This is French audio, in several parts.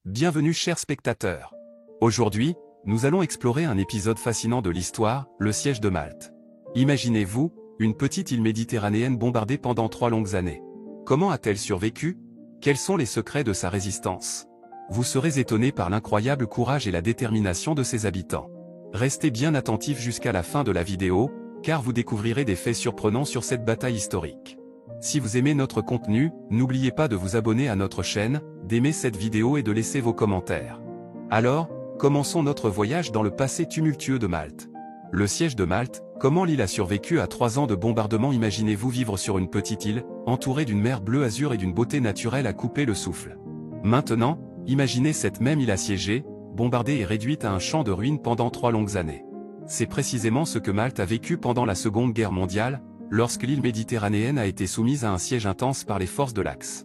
Bienvenue chers spectateurs. Aujourd'hui, nous allons explorer un épisode fascinant de l'histoire, le siège de Malte. Imaginez-vous, une petite île méditerranéenne bombardée pendant 3 longues années. Comment a-t-elle survécu? Quels sont les secrets de sa résistance? Vous serez étonné par l'incroyable courage et la détermination de ses habitants. Restez bien attentifs jusqu'à la fin de la vidéo, car vous découvrirez des faits surprenants sur cette bataille historique. Si vous aimez notre contenu, n'oubliez pas de vous abonner à notre chaîne, d'aimer cette vidéo et de laisser vos commentaires. Alors, commençons notre voyage dans le passé tumultueux de Malte. Le siège de Malte, comment l'île a survécu à 3 ans de bombardement? Imaginez-vous vivre sur une petite île, entourée d'une mer bleu azur et d'une beauté naturelle à couper le souffle. Maintenant, imaginez cette même île assiégée, bombardée et réduite à un champ de ruines pendant 3 longues années. C'est précisément ce que Malte a vécu pendant la Seconde Guerre mondiale, lorsque l'île méditerranéenne a été soumise à un siège intense par les forces de l'Axe.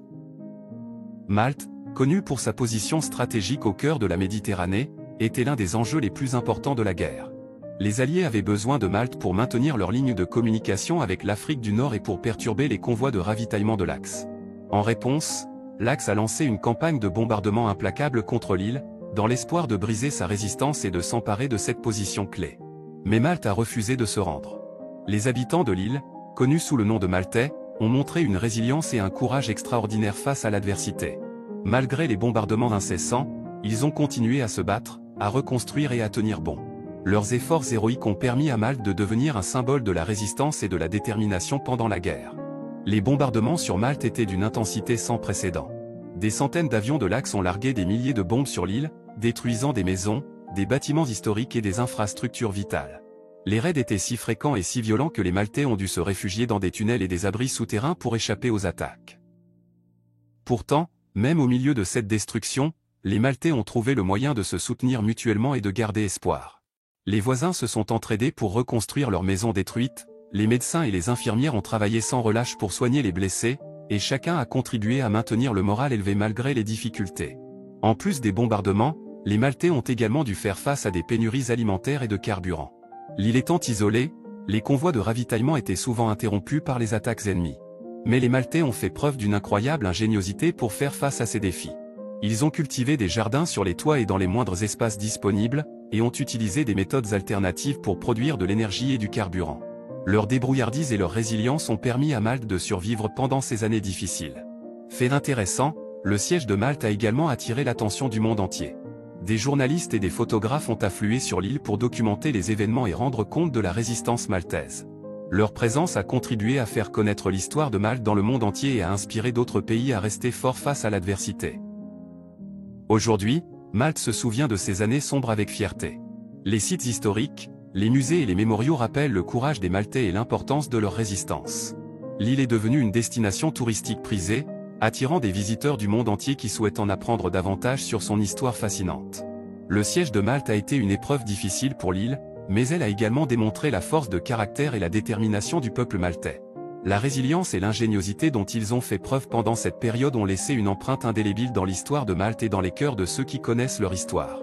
Malte, connue pour sa position stratégique au cœur de la Méditerranée, était l'un des enjeux les plus importants de la guerre. Les Alliés avaient besoin de Malte pour maintenir leur ligne de communication avec l'Afrique du Nord et pour perturber les convois de ravitaillement de l'Axe. En réponse, l'Axe a lancé une campagne de bombardement implacable contre l'île, dans l'espoir de briser sa résistance et de s'emparer de cette position clé. Mais Malte a refusé de se rendre. Les habitants de l'île, connus sous le nom de Maltais, ont montré une résilience et un courage extraordinaires face à l'adversité. Malgré les bombardements incessants, ils ont continué à se battre, à reconstruire et à tenir bon. Leurs efforts héroïques ont permis à Malte de devenir un symbole de la résistance et de la détermination pendant la guerre. Les bombardements sur Malte étaient d'une intensité sans précédent. Des centaines d'avions de l'Axe ont largué des milliers de bombes sur l'île, détruisant des maisons, des bâtiments historiques et des infrastructures vitales. Les raids étaient si fréquents et si violents que les Maltais ont dû se réfugier dans des tunnels et des abris souterrains pour échapper aux attaques. Pourtant, même au milieu de cette destruction, les Maltais ont trouvé le moyen de se soutenir mutuellement et de garder espoir. Les voisins se sont entraidés pour reconstruire leurs maisons détruites, les médecins et les infirmières ont travaillé sans relâche pour soigner les blessés, et chacun a contribué à maintenir le moral élevé malgré les difficultés. En plus des bombardements, les Maltais ont également dû faire face à des pénuries alimentaires et de carburant. L'île étant isolée, les convois de ravitaillement étaient souvent interrompus par les attaques ennemies. Mais les Maltais ont fait preuve d'une incroyable ingéniosité pour faire face à ces défis. Ils ont cultivé des jardins sur les toits et dans les moindres espaces disponibles, et ont utilisé des méthodes alternatives pour produire de l'énergie et du carburant. Leur débrouillardise et leur résilience ont permis à Malte de survivre pendant ces années difficiles. Fait intéressant, le siège de Malte a également attiré l'attention du monde entier. Des journalistes et des photographes ont afflué sur l'île pour documenter les événements et rendre compte de la résistance maltaise. Leur présence a contribué à faire connaître l'histoire de Malte dans le monde entier et à inspirer d'autres pays à rester forts face à l'adversité. Aujourd'hui, Malte se souvient de ces années sombres avec fierté. Les sites historiques, les musées et les mémoriaux rappellent le courage des Maltais et l'importance de leur résistance. L'île est devenue une destination touristique prisée, attirant des visiteurs du monde entier qui souhaitent en apprendre davantage sur son histoire fascinante. Le siège de Malte a été une épreuve difficile pour l'île, mais elle a également démontré la force de caractère et la détermination du peuple maltais. La résilience et l'ingéniosité dont ils ont fait preuve pendant cette période ont laissé une empreinte indélébile dans l'histoire de Malte et dans les cœurs de ceux qui connaissent leur histoire.